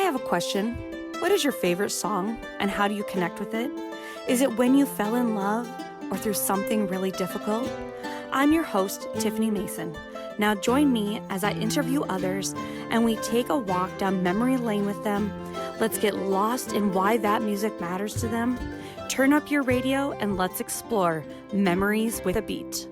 have a question. What is your favorite song and how do you connect with it? Is it when you fell in love or through something really difficult? I'm your host, Tiffany Mason. Now join me as I interview others and we take a walk down memory lane with them. Let's get lost in why that music matters to them. Turn up your radio and let's explore Memories with a Beat.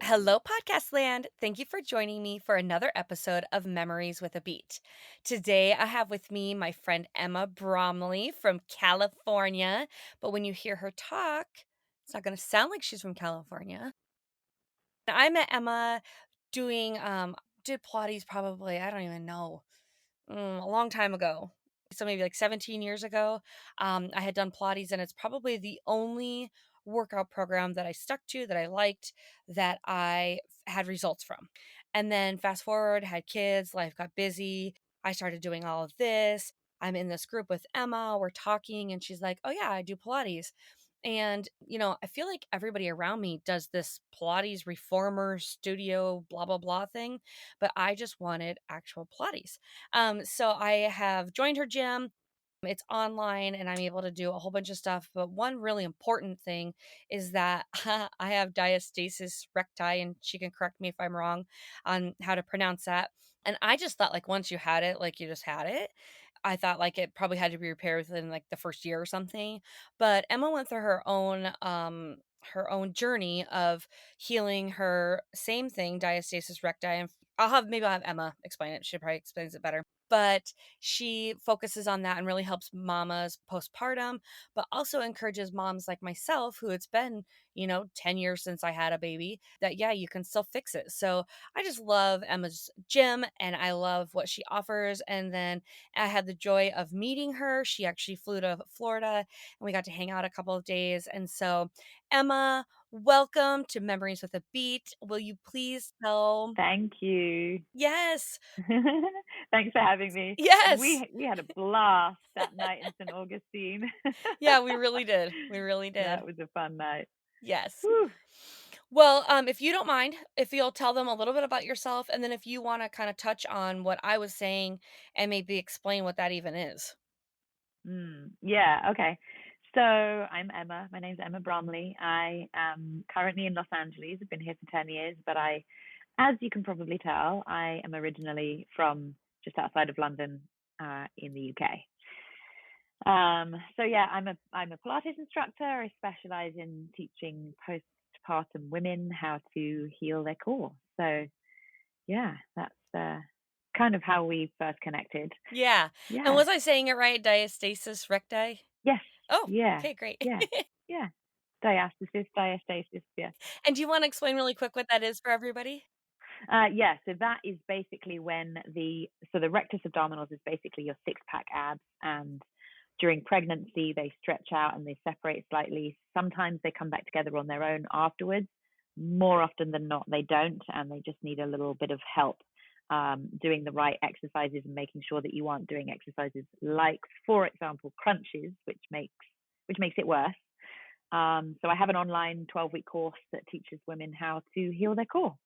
Hello, Podcast Land. Thank you for joining me for another episode of Memories with a Beat. Today, I have with me my friend Emma Bromley from California. But when you hear her talk, it's not going to sound like she's from California. I met Emma doing, did Pilates probably, I don't even know, a long time ago. So maybe like 17 years ago, I had done Pilates, and it's probably the only workout program that I stuck to, that I liked, that I had results from. And then fast forward, had kids, life got busy. I started doing all of this. I'm in this group with Emma. We're talking, and she's like, "Oh, yeah, I do Pilates." And, I feel like everybody around me does this Pilates reformer studio, blah, blah, blah thing, but I just wanted actual Pilates. So I have joined her gym. It's online and I'm able to do a whole bunch of stuff. But one really important thing is that I have diastasis recti, and she can correct me if I'm wrong on how to pronounce that. And I just thought, like, once you had it, like, you just had it. I thought, like, it probably had to be repaired within like the first year or something. But Emma went through her own journey of healing her same thing, diastasis recti. And I'll have Emma explain it. She probably explains it better. But she focuses on that and really helps mamas postpartum, but also encourages moms like myself, who it's been, 10 years since I had a baby, that yeah, you can still fix it. So I just love Emma's gym and I love what she offers. And then I had the joy of meeting her. She actually flew to Florida and we got to hang out a couple of days. And so, Emma, welcome to Memories with a Beat. Will you please tell? Thank you. Yes. Thanks for having me. Yes. We had a blast that night in St. Augustine. Yeah, we really did. We really did. That was a fun night. Yes. Whew. Well, if you don't mind, if you'll tell them a little bit about yourself, and then if you want to kind of touch on what I was saying and maybe explain what that even is. Yeah, okay. So I'm Emma. My name's Emma Bromley. I am currently in Los Angeles. I've been here for 10 years, but as you can probably tell, I am originally from just outside of London, in the UK. So yeah, I'm a Pilates instructor. I specialize in teaching postpartum women how to heal their core. So yeah, that's kind of how we first connected. Yeah. And Yeah. was I saying it right? Diastasis recti? Yes. Oh, Yeah. okay, great. Yeah. Yeah. Diastasis. Yeah. And do you want to explain really quick what that is for everybody? Yeah. So that is basically when the rectus abdominals is basically your six pack abs, and during pregnancy they stretch out and they separate slightly. Sometimes they come back together on their own afterwards. More often than not, they don't, and they just need a little bit of help doing the right exercises and making sure that you aren't doing exercises like, for example, crunches, which makes it worse. So I have an online 12-week course that teaches women how to heal their core.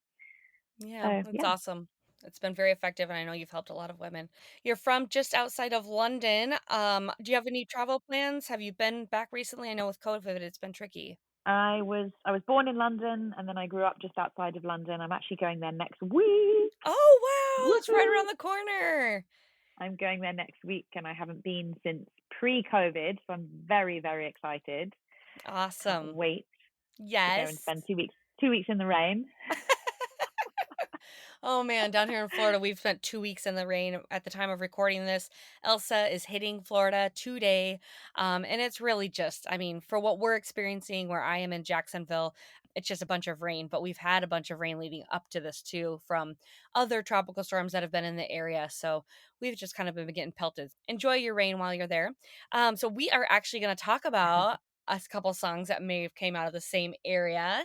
Yeah, So that's yeah. awesome. It's been very effective, and I know you've helped a lot of women. You're from just outside of London. Do you have any travel plans? Have you been back recently? I know with COVID, it's been tricky. I was born in London and then I grew up just outside of London. I'm actually going there next week. Oh, wow, it's right Woohoo! around the corner. I'm going there next week and I haven't been since pre-COVID, so I'm very, very excited. Can't Awesome. wait to go and Yes. spend 2 weeks in the rain. Oh man, down here in Florida, we've spent 2 weeks in the rain. At the time of recording this, Elsa is hitting Florida today. And it's really just, I mean, for what we're experiencing where I am in Jacksonville, it's just a bunch of rain, but we've had a bunch of rain leading up to this too from other tropical storms that have been in the area. So we've just kind of been getting pelted. Enjoy your rain while you're there. So we are actually going to talk about a couple songs that may have came out of the same area.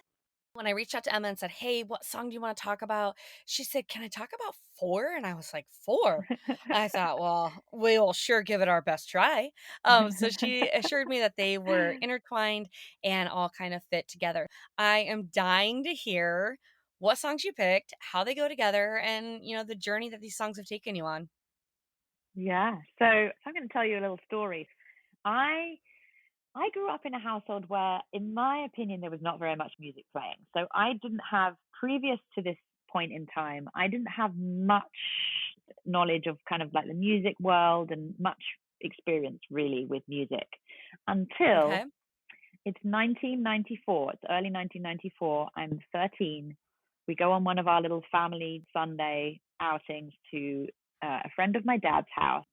When I reached out to Emma and said, "Hey, what song do you want to talk about?" She said, "Can I talk about four?" And I was like, "Four?" I thought, well, we'll sure give it our best try. So she assured me that they were intertwined and all kind of fit together. I am dying to hear what songs you picked, how they go together, and the journey that these songs have taken you on. Yeah. So I'm going to tell you a little story. I I grew up in a household where, in my opinion, there was not very much music playing. So I didn't have, previous to this point in time, I didn't have much knowledge of kind of like the music world and much experience really with music until Okay. it's 1994. It's early 1994. I'm 13. We go on one of our little family Sunday outings to a friend of my dad's house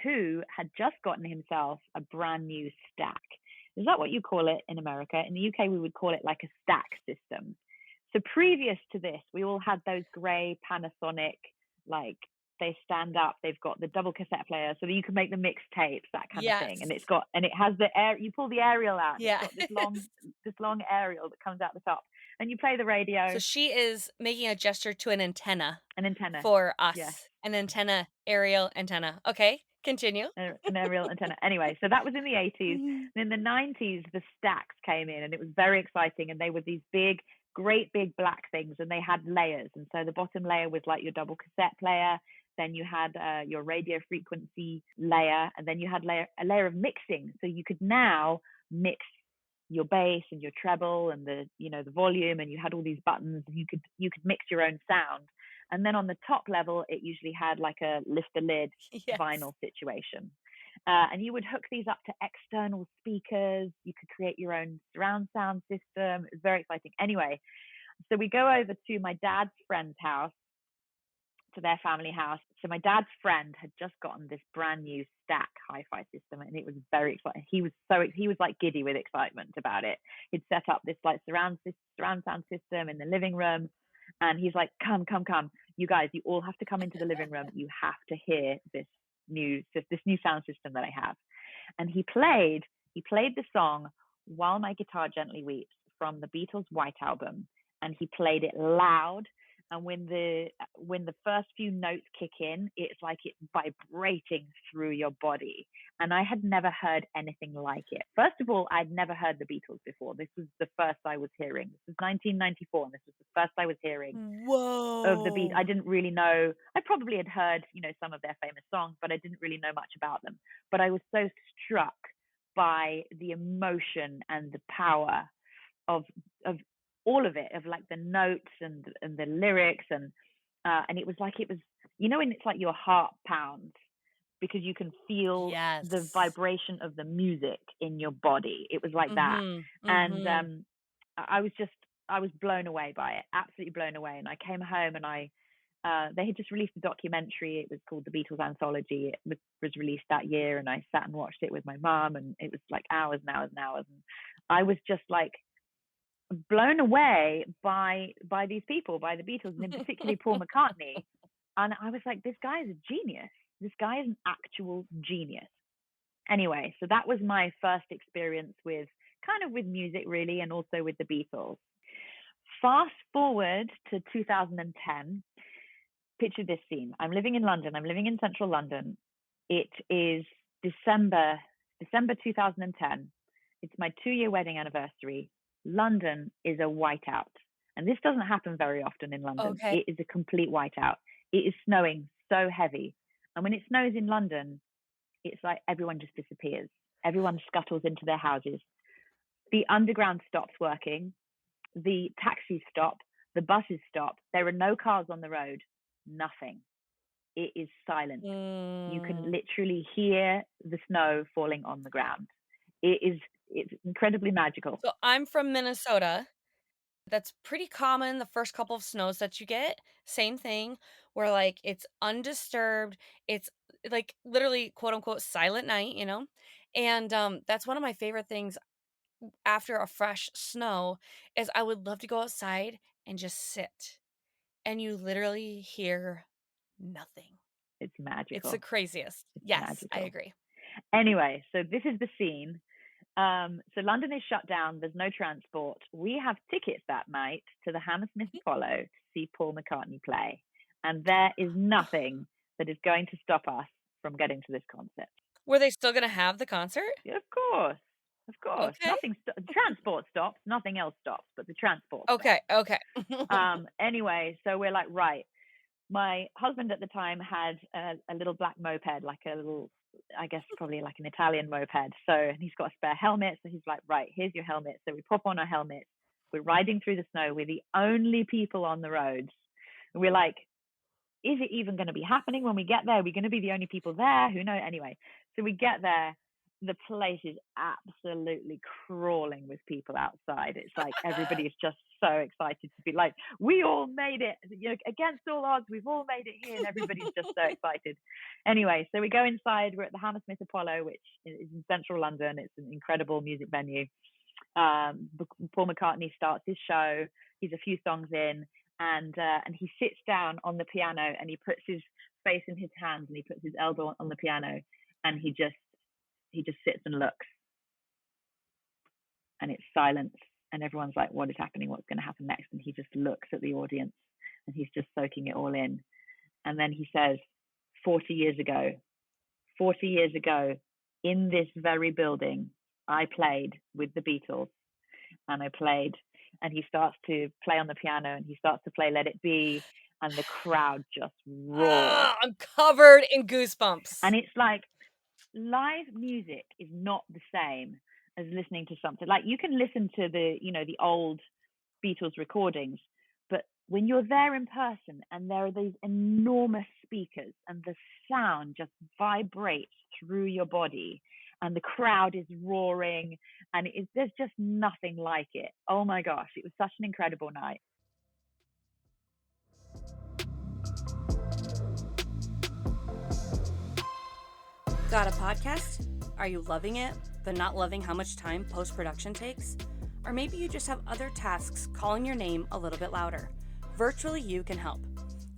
who had just gotten himself a brand new stack. Is that what you call it in America? In the UK, we would call it like a stack system. So previous to this, we all had those grey Panasonic, like they stand up, they've got the double cassette player so that you can make the mixtapes, that kind of thing. And Yes. it has the air, you pull the aerial out and it's Yeah. got this long aerial that comes out the top. And you play the So radio, she is making a gesture to an antenna an antenna. for Yes. us. An antenna, aerial antenna. Okay, continue. An aerial antenna. Anyway, so that was in the 80s. Mhm. And in the 90s, the stacks came in and it was very exciting. And they were these big, great big black things and they had layers. And so the bottom layer was like your double cassette player. Then you had your radio frequency layer. And then you had a layer of mixing. So you could now mix your bass and your treble and the volume, and you had all these buttons and you could mix your own sound. And then on the top level, it usually had like a lift the lid Yes. vinyl situation. And you would hook these up to external speakers. You could create your own surround sound system. It was very exciting. Anyway, so we go over to my dad's friend's house, to their family house. So my dad's friend had just gotten this brand new stack hi-fi system, and it was very exciting. He was like giddy with excitement about it. He'd set up this like surround sound system in the living room, and he's like, "Come, come, come, you guys! You all have to come into the living room. You have to hear this new sound system that I have." And he played the song "While My Guitar Gently Weeps" from the Beatles' White Album, and he played it loud. And when the first few notes kick in, it's like it's vibrating through your body. And I had never heard anything like it. First of all, I'd never heard the Beatles before. This was the first I was hearing. This was 1994, and this was the first I was hearing of the Beatles. I Whoa. didn't really know. I probably had heard, some of their famous songs, but I didn't really know much about them. But I was so struck by the emotion and the power of of all of it, of like the notes and the lyrics, and when it's like your heart pounds because you can feel the Yes. vibration of the music in your body. It was like that. Mhm. And Mhm. I was blown away by it, absolutely blown away. And I came home and they had just released a documentary. It was called The Beatles Anthology. It was released that year, and I sat and watched it with my mom, and it was like hours and hours and hours. And I was just like blown away by these people, by the Beatles, and in particular Paul McCartney. And I was like, this guy is a genius. This guy is an actual genius. Anyway, so that was my first experience with music, really, and also with the Beatles. Fast forward to 2010. Picture this scene. I'm living in London. I'm living in central London. It is December 2010. It's my 2-year wedding anniversary. London is a whiteout. And this doesn't happen very often in London. Okay. It is a complete whiteout. It is snowing so heavy. And when it snows in London, it's like everyone just disappears. Everyone scuttles into their houses. The underground stops working. The taxis stop. The buses stop. There are no cars on the road. Nothing. It is silent. You can Mm. literally hear the snow falling on the ground. It's incredibly magical. So I'm from Minnesota. That's pretty common, the first couple of snows that you get. Same thing, where, like, it's undisturbed. It's, like, literally, quote, unquote, "silent night," you know? And, that's one of my favorite things after a fresh snow is I would love to go outside and just sit, and you literally hear nothing. It's It's the magical. craziest. It's Yes, I magical. agree. Anyway, so this is the scene. So London is shut down. There's no transport. We have tickets that night to the Hammersmith Apollo to see Paul McCartney play, and there is nothing that is going to stop us from getting to this concert. Were they still gonna have the concert? Yeah, of course, of course. Okay. Nothing. Transport stops. Nothing else stops, but the transport stops. Okay, okay. Anyway, so we're like, right. my husband at the time had a little black moped, like a little, I guess probably like an Italian moped. So, and he's got a spare helmet. So he's like, right, here's your helmet. So we pop on our helmets. We're riding through the snow. We're the only people on the roads. And we're like, is it even going to be happening when we get there? Are we going to be the only people there? Who knows? Anyway, so we get there. The place is absolutely crawling with people outside. It's like everybody's just so excited to be like, we all made it. You know, against all odds, we've all made it here, and everybody's just so excited. Anyway, so we go inside. We're at the Hammersmith Apollo, which is in central London. It's an incredible music venue. Paul McCartney starts his show. He's a few songs in, and he sits down on the piano, and he puts his face in his hands, and he puts his elbow on the piano, and he just sits and looks, and it's silence, and everyone's like, what is happening? What's going to happen next? And he just looks at the audience, and he's just soaking it all in. And then he says, 40 years ago, in this very building, I played with the Beatles, and he starts to play on the piano, and he starts to play Let It Be, and the crowd just roars. I'm covered in goosebumps. And it's like, live music is not the same as listening to something. Like, you can listen to the old Beatles recordings, but when you're there in person and there are these enormous speakers and the sound just vibrates through your body and the crowd is roaring, and there's just nothing like it. Oh my gosh, it was such an incredible night. Got a podcast? Are you loving it, but not loving how much time post-production takes? Or maybe you just have other tasks calling your name a little bit louder. Virtually You can help.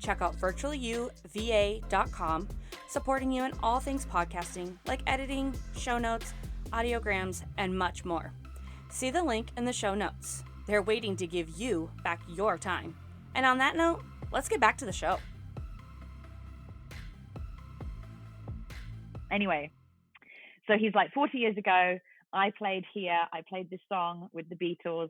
Check out virtuallyouva.com, supporting you in all things podcasting, like editing, show notes, audiograms, and much more. See the link in the show notes. They're waiting to give you back your time. And on that note, let's get back to the show. Anyway, so he's like, 40 years ago, I played here. I played this song with the Beatles.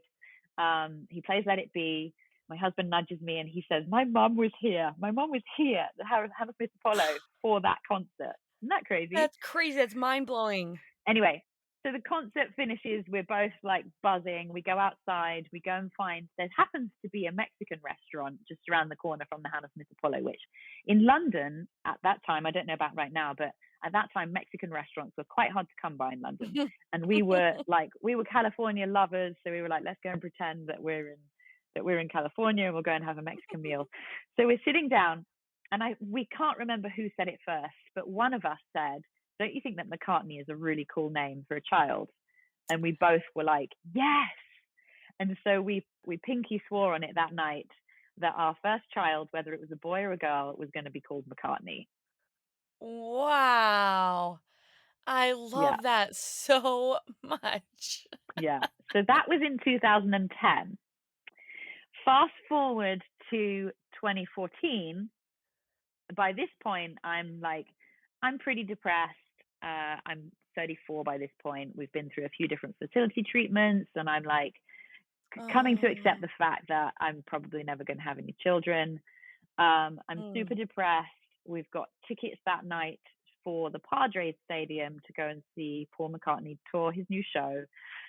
He plays Let It Be. My husband nudges me and he says, my mum was here. My mum was here at the Hammersmith Apollo for that concert. Isn't that crazy? That's crazy. That's mind-blowing. Anyway, so the concert finishes. We're both like buzzing. We go outside. We go and find, there happens to be a Mexican restaurant just around the corner from the Hammersmith Apollo, which in London at that time, I don't know about right now, but at that time, Mexican restaurants were quite hard to come by in London. And we were California lovers. So we were like, let's go and pretend that we're in California and we'll go and have a Mexican meal. So we're sitting down, and we can't remember who said it first, but one of us said, don't you think that McCartney is a really cool name for a child? And we both were like, yes. And so we pinky swore on it that night that our first child, whether it was a boy or a girl, was going to be called McCartney. Wow. I love that so much. Yeah. So that was in 2010. Fast forward to 2014. By this point, I'm pretty depressed. I'm 34 by this point. We've been through a few different fertility treatments, and I'm like coming to accept the fact that I'm probably never going to have any children. I'm super depressed. We've got tickets that night for the Padres Stadium to go and see Paul McCartney tour his new show.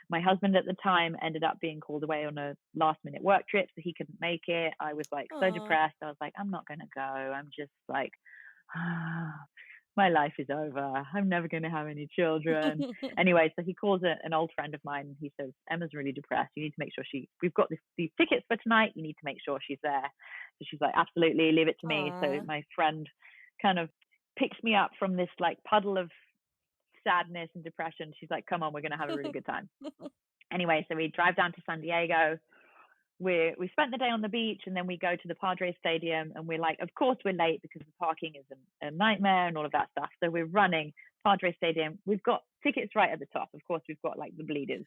My husband at the time ended up being called away on a last-minute work trip, so he couldn't make it. I was like so depressed. I was like, I'm not going to go. I'm just like, my life is over. I'm never going to have any children. Anyway, so he calls an old friend of mine. He says, Emma's really depressed. You need to make sure we've got these tickets for tonight. You need to make sure she's there. So she's like, absolutely, leave it to me. So my friend kind of picks me up from this like puddle of sadness and depression. She's like, come on, we're going to have a really good time. Anyway, so we drive down to San Diego. We spent the day on the beach, and then we go to the Padres Stadium, and we're like, of course we're late because the parking is a nightmare and all of that stuff. So we're running Padres Stadium. We've got tickets right at the top. Of course, we've got like the bleeders.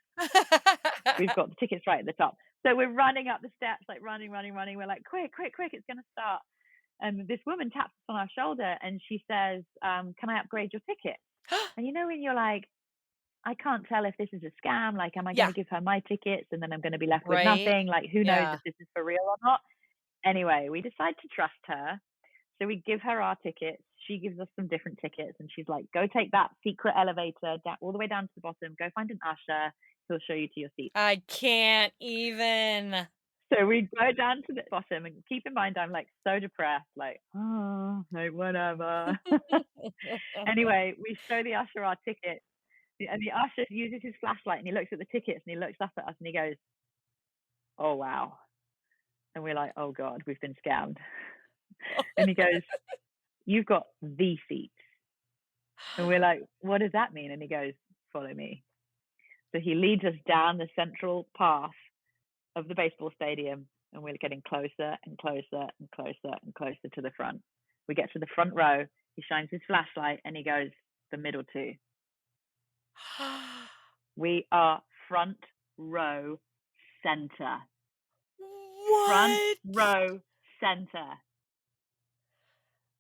We've got the tickets right at the top. So we're running up the steps, like running. We're like, quick, it's going to start. And this woman taps us on our shoulder, and she says, can I upgrade your ticket? And you know, when you're like, I can't tell if this is a scam. Like, am I going to give her my tickets and then I'm going to be left with nothing? Like, who knows if this is for real or not? Anyway, we decide to trust her. So we give her our tickets. She gives us some different tickets, and she's like, "Go take that secret elevator down, all the way down to the bottom. Go find an usher. He'll show you to your seat." I can't even. So we go down to the bottom, and keep in mind, I'm like so depressed, like, oh, like whatever. Anyway, we show the usher our tickets, and the usher uses his flashlight and he looks at the tickets and he looks up at us and he goes, "Oh wow," and we're like, "Oh God, we've been scammed." And he goes, "You've got the seats," and we're like, "What does that mean?" And he goes, "Follow me." So he leads us down the central path of the baseball stadium, and we're getting closer and closer and closer and closer to the front. We get to the front row. He shines his flashlight and he goes, "The middle two." We are front row center. Front What? row center.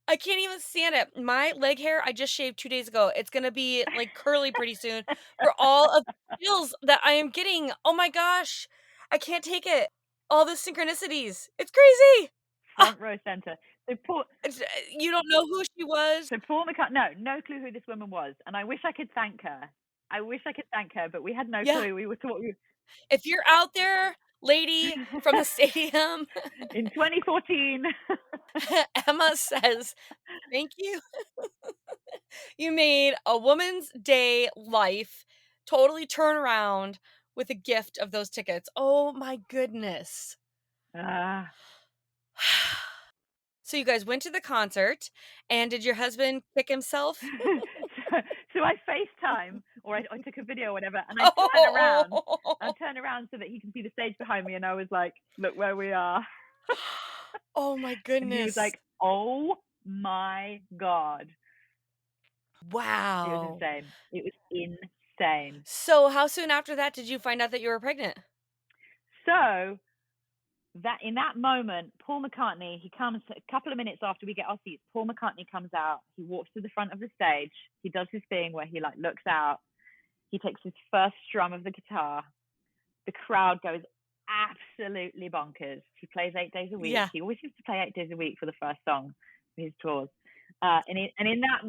I can't even stand it. My leg hair, I just shaved 2 days ago. It's gonna be, like, curly pretty soon for all of the feels that I am getting. Oh my gosh. I can't take it. All the synchronicities. It's crazy. Ah, Front row center. So Paul, you don't know who she was? so Paul McCartney, no clue who this woman was, and I wish I could thank her. I wish I could thank her, but we had no Yeah. clue. We were taught If you're out there, lady from the stadium, in 2014. Emma says, "Thank you. You made a woman's day life totally turn around with a gift of those tickets." Oh my goodness. Ah. So you guys went to the concert, and did your husband kick himself? So I FaceTime or I took a video or whatever, and I turn around. I Oh. turn around so that he can see the stage behind me, and I was like, "Look where we are." Oh my And he was goodness. like, "Oh my God." It was Wow. insane. It was insane. So how soon after that did you find out that you were pregnant? So that in that moment, Paul McCartney, he comes a couple of minutes after we get our seats. Paul McCartney comes out. He walks to the front of the stage. He does his thing where he like looks out. He takes his first strum of the guitar. The crowd goes absolutely bonkers. He plays 8 days a week. Yeah. He always used to play 8 days a week for the first song of his tours. And in that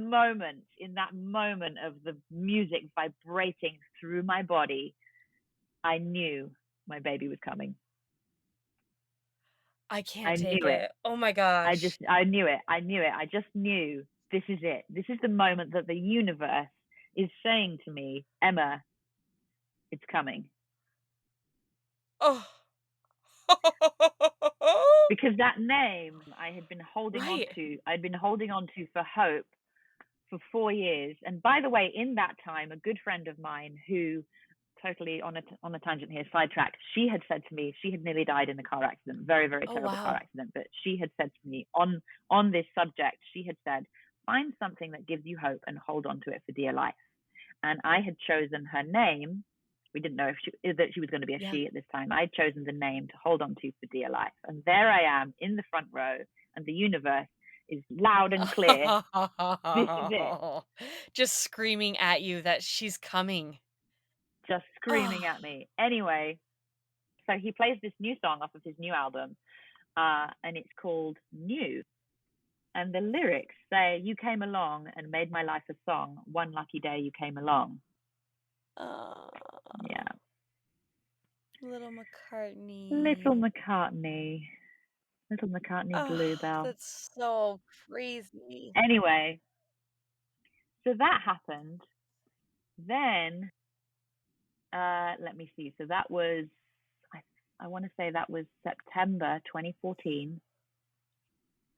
moment of the music vibrating through my body, I knew my baby was coming. I can't I take knew it. it. Oh my gosh. I knew it. I knew it. I just knew this is it. This is the moment that the universe is saying to me, "Emma, it's coming." Oh. Because that name I had been holding on Right. to, I'd been holding on to for hope for 4 years. And by the way, in that time, a good friend of mine who totally on a tangent here, sidetrack, she had said to me, she had nearly died in a car accident, very, very Oh, terrible car wow. accident. But she had said to me on this subject, she had said, "Find something that gives you hope and hold on to it for dear life." And I had chosen her name. We didn't know that she was going to be a Yeah. she at this time. I'd chosen the name to hold on to for dear life. And there I am in the front row, and the universe is loud and clear. This is it. Just screaming at you that she's coming. Just Oh. screaming at me. Anyway, so he plays this new song off of his new album, and it's called New. And the lyrics say, "You came along and made my life a song. One lucky day you came along." Yeah. Little Little McCartney. McCartney. Little McCartney Oh, Bluebell. that's so crazy. Anyway, so that happened. Then, let me see. So that was, I want to say that was September 2014.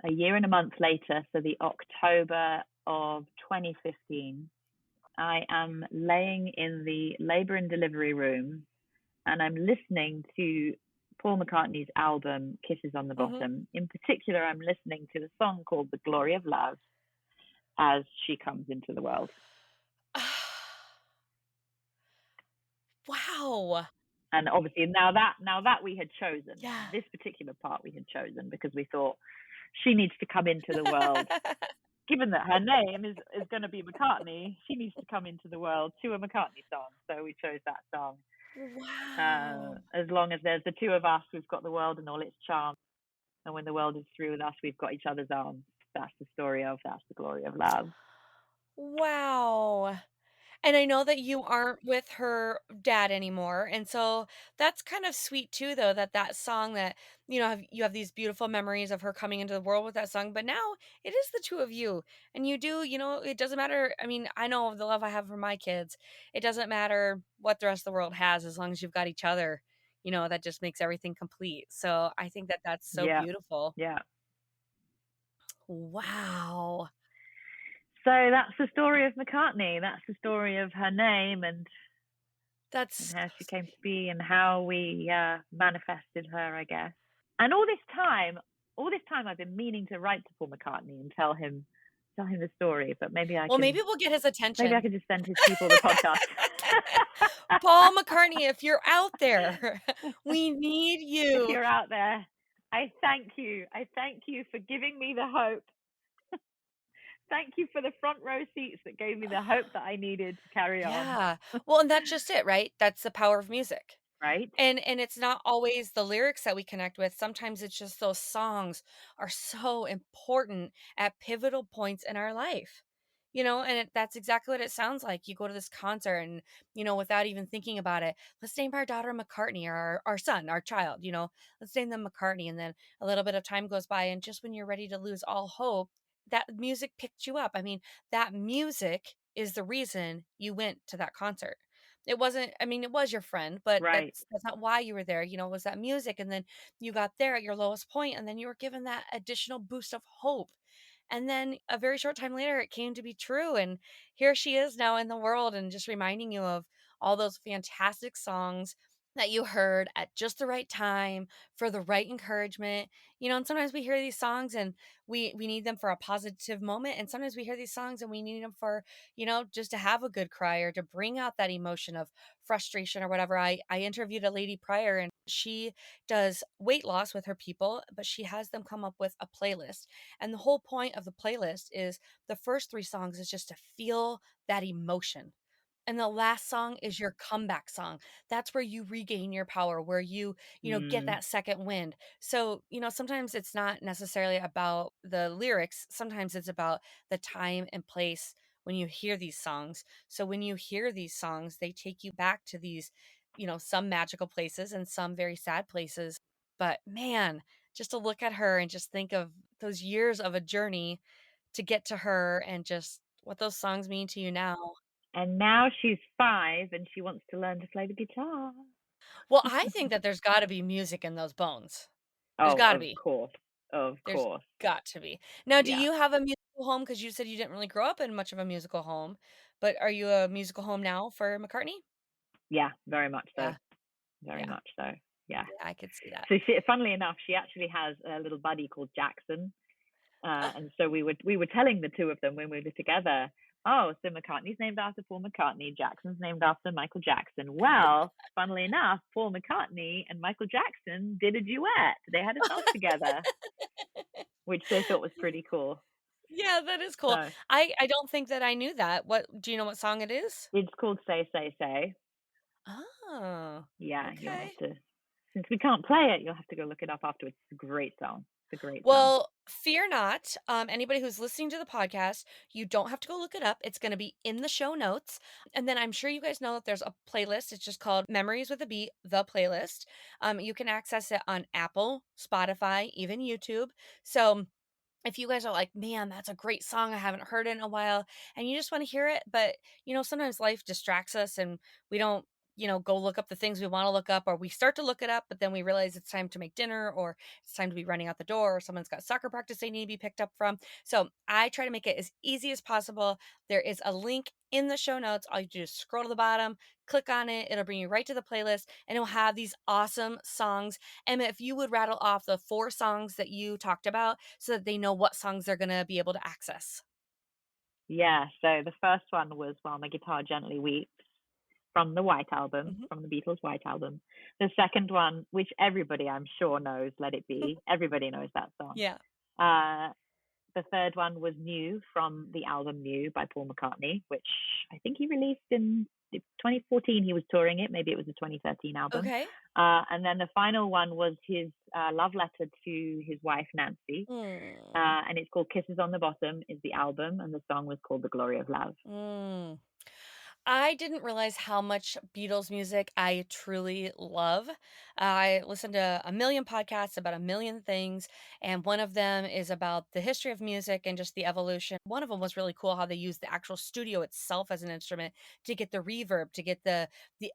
A year and a month later, so the October of 2015, I am laying in the labor and delivery room and I'm listening to Paul McCartney's album, Kisses on the Mhm. Bottom. In particular, I'm listening to a song called The Glory of Love as she comes into the world. Wow. And obviously now that we had chosen Yeah. this particular part, we had chosen because we thought she needs to come into the world. Given that her name is going to be McCartney, she needs to come into the world to a McCartney song. So we chose that song. Wow. As long as there's the two of us, we've got the world and all its charms. And when the world is through with us, we've got each other's arms. that's the story of, that's the glory of love. Wow. And I know that you aren't with her dad anymore, and so that's kind of sweet too, though, that that song that, you have these beautiful memories of her coming into the world with that song, but now it is the 2 of you, and you do, it doesn't matter. I mean, I know the love I have for my kids. It doesn't matter what the rest of the world has as long as you've got each other, that just makes everything complete. So I think that that's so Yeah, beautiful. yeah. Wow. So that's the story of McCartney. That's the story of her name and That's how she came to be and how we manifested her, I guess. And all this time, I've been meaning to write to Paul McCartney and tell him the story. But well, maybe we'll get his maybe I attention. can just send his people the podcast. Paul McCartney, if you're out there, we need If you. you're out there, I thank you. I thank you for giving me the hope. Thank you for the front row seats that gave me the hope that I needed to carry on. Yeah. Well, and that's just it, right? That's the power of music. Right? And it's not always the lyrics that we connect with. Sometimes it's just those songs are so important at pivotal points in our life. And that's exactly what it sounds like. You go to this concert and, without even thinking about it, let's name our daughter McCartney or our son, our child, let's name them McCartney. And then a little bit of time goes by. And just when you're ready to lose all hope, that music picked you up. I mean, that music is the reason you went to that concert. It wasn't, I mean, it was your friend, but Right. that's not why you were there, it was that music, and then you got there at your lowest point, and then you were given that additional boost of hope, and then a very short time later, it came to be true, and here she is now in the world and just reminding you of all those fantastic songs that you heard at just the right time for the right encouragement. And sometimes we hear these songs and we need them for a positive moment, and sometimes we hear these songs and we need them for, just to have a good cry or to bring out that emotion of frustration or whatever. I interviewed a lady prior, and she does weight loss with her people, but she has them come up with a playlist. And the whole point of the playlist is the first 3 songs is just to feel that emotion. And the last song is your comeback song. That's where you regain your power, where get Mm, that second wind. So, sometimes it's not necessarily about the lyrics. Sometimes it's about the time and place when you hear these songs. So when you hear these songs, they take you back to these, some magical places and some very sad places. But man, just to look at her and just think of those years of a journey to get to her and just what those songs mean to you now. and now she's 5 and she wants to learn to play the guitar. Well, I think that there's gotta be music in those bones. There's Oh, gotta of be. course. Of There's course. got to be. Now, do Yeah. you have a musical home? Because you said you didn't really grow up in much of a musical home, but are you a musical home now for McCartney? Yeah, very much so. Yeah, Very yeah, much so. Yeah. yeah, I could see that. So funnily enough, she actually has a little buddy called Jackson. And so we were telling the 2 of them when we were together, oh, so McCartney's named after Paul McCartney, Jackson's named after Michael Jackson. Well, funnily enough, Paul McCartney and Michael Jackson did a duet. They had a song together, which they thought was pretty cool. Yeah, that is cool. So I don't think that I knew that. What do you know what song it is? it's called Say, Say, Say. Oh, Yeah, you'll okay. have to, since we can't play it, you'll have to go look it up afterwards. It's a great song. It's a great song. Well, fear not. Anybody who's listening to the podcast, you don't have to go look it up. It's going to be in the show notes. And then I'm sure you guys know that there's a playlist. It's just called Memories with a Beat, the playlist. You can access it on Apple, Spotify, even YouTube. So if you guys are like, man, that's a great song, I haven't heard it in a while, and you just want to hear it, but sometimes life distracts us and we don't, go look up the things we want to look up, or we start to look it up, but then we realize it's time to make dinner, or it's time to be running out the door, or someone's got soccer practice they need to be picked up from. So I try to make it as easy as possible. There is a link in the show notes. All you do is scroll to the bottom, click on it, it'll bring you right to the playlist, and it'll have these awesome songs. And if you would rattle off the 4 songs that you talked about so that they know what songs they're gonna be able to access. Yeah, so the first one was While My Guitar Gently Weeps from the White Album, Mhm. from the Beatles' White Album. The second one, which everybody I'm sure knows, Let It Be. Everybody knows that song. Yeah. Uh, the third one was New from the album New by Paul McCartney, which I think he released in 2014. He was touring it. Maybe it was a 2013 album. Okay. And then the final one was his love letter to his wife, Nancy. And it's called Kisses on the Bottom is the album. And the song was called The Glory of Love. I didn't realize how much Beatles music I truly love. I listen to a million podcasts about a million things, and one of them is about the history of music and just the evolution. One of them was really cool how they used the actual studio itself as an instrument to get the reverb, to get the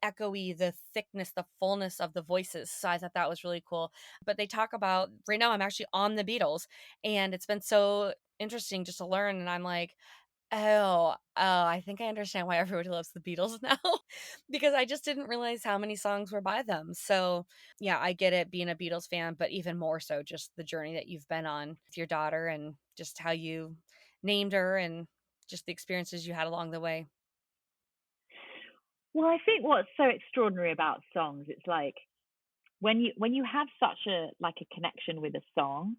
echoey, the thickness, the fullness of the voices. So I thought that was really cool. But they talk about right now I'm actually on the Beatles, and it's been so interesting just to learn, and I'm like, I think I understand why everybody loves the Beatles now because I just didn't realize how many songs were by them. So, yeah, I get it being a Beatles fan, but even more so just the journey that you've been on with your daughter and just how you named her and just the experiences you had along the way. Well, I think what's so extraordinary about songs, it's like when you have such a connection with a song,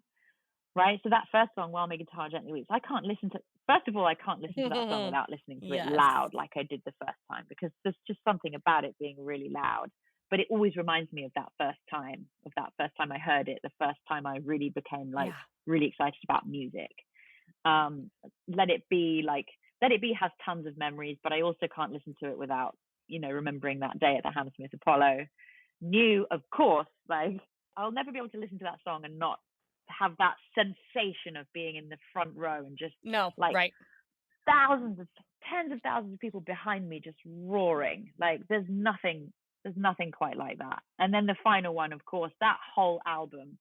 right? So that first song, While My Guitar Gently Weeps, I can't listen to. First of all, I can't listen to that song without listening to it Yes. loud, like I did the first time, because there's just something about it being really loud. But it always reminds me of that first time I heard it, the first time I really became Yeah. really excited about music. Let It Be has tons of memories, but I also can't listen to it without remembering that day at the Hammersmith Apollo. New, of course, I'll never be able to listen to that song and not have that sensation of being in the front row and just right. tens of thousands of people behind me just roaring. There's nothing quite like that. And then the final one, of course, that whole album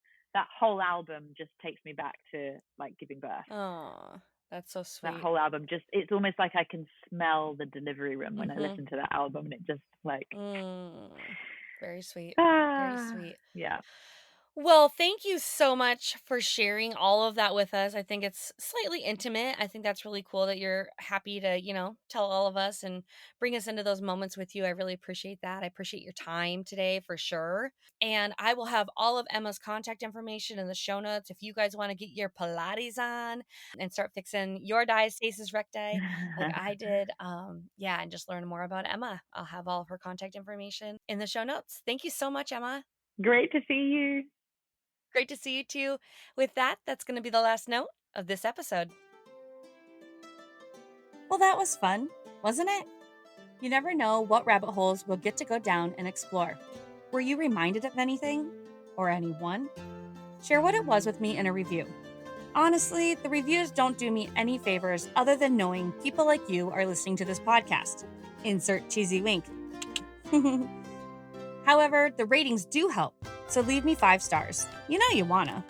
just takes me back to giving birth. Oh, that's so sweet. That whole album it's almost like I can smell the delivery room when I listen to that album, and it just very sweet. Very sweet. Yeah. Well, thank you so much for sharing all of that with us. I think it's slightly intimate. I think that's really cool that you're happy to, tell all of us and bring us into those moments with you. I really appreciate that. I appreciate your time today for sure. And I will have all of Emma's contact information in the show notes if you guys want to get your Pilates on and start fixing your diastasis recti like I did. And just learn more about Emma. I'll have all of her contact information in the show notes. Thank you so much, Emma. Great to see you. Great to see you too. With that, that's going to be the last note of this episode. Well, that was fun, wasn't it? You never know what rabbit holes we'll get to go down and explore. Were you reminded of anything? Or anyone? Share what it was with me in a review. Honestly, the reviews don't do me any favors other than knowing people like you are listening to this podcast. Insert cheesy wink. However, the ratings do help, so leave me 5 stars. You know you wanna.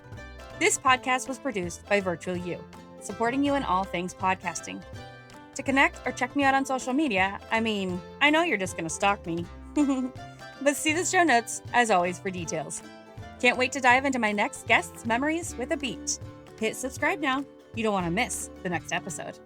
This podcast was produced by Virtual You, supporting you in all things podcasting. To connect or check me out on social media, I know you're just gonna stalk me. But see the show notes, as always, for details. Can't wait to dive into my next guest's memories with a beat. Hit subscribe now. You don't want to miss the next episode.